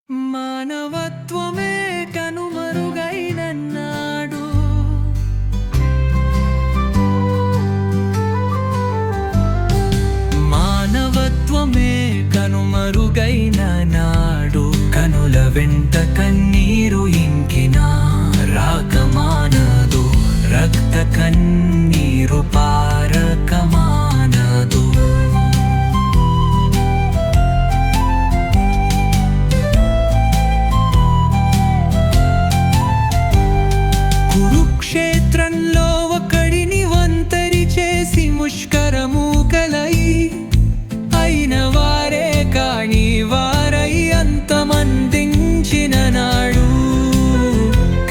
మానవత్వమే కనుమరుగైనన్నాడు. మానవత్వమే కనుమరుగైన నాడు కనుల వెంట కన్నీరు ఇంకిన రాకమానదు, రక్త కన్నీరు పారకమానదు. కురుక్షేత్రంలో ఒకడిని ఒంటరి చేసి ముష్కరమూకలై అయిన వారే కాని వారై అంతమందించిన నాడు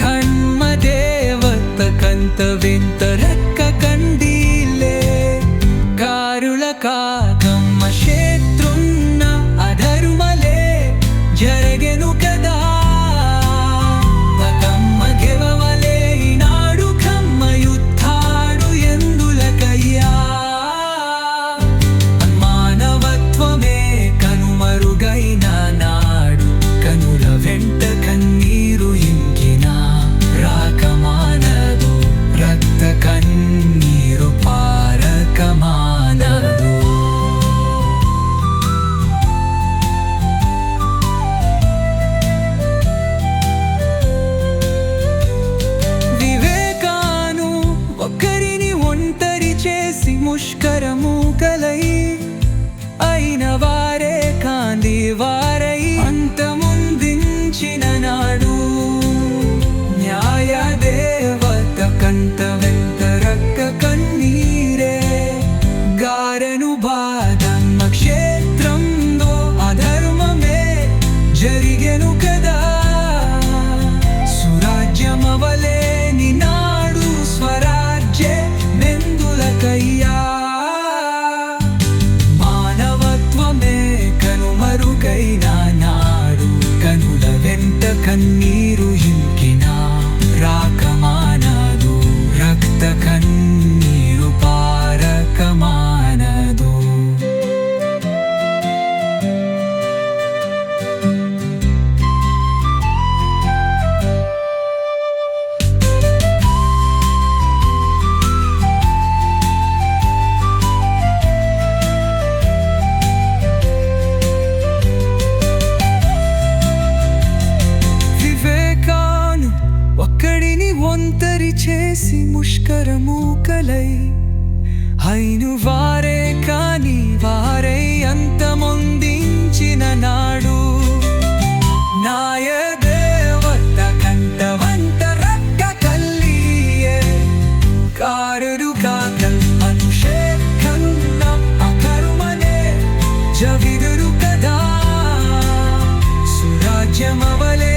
కన్మదేవత కంత వింత రెక్క కండీలే కారుల కాకమ్మ క్షేత్రున్న అధర్మలే జరగెను కదా. ముష్కరమూకలై అయిన వారే కాంది వారై అంతమొందించిన నాడు న్యాయ దేవత కంట వెంట రక్క కన్నీరే గారెను బాధమ్మ క్షేత్రంలో అధర్మమే జరిగెను కదా. సురాజ్యమవలేని నాడు స్వరాజ్య మెందులకయ్యా. మానవత్వమే కనుమరుగైన నాడు కనుల వెంట కన్నీరు ఇంకిన రాకమానదు, రక్త కన్నీరు పారకమానదు. ఒంటరి చేసి ముష్కరమూకలై అయిను వారే కాని వారై అంతమొందించిన నాడు న్యాయ దేవత కంట వంట రక్క కల్లియే కారుడు కాకల్ అనుషేఖన్న అకరుమనే జవిదురు కదా. సురాజ్యమవలే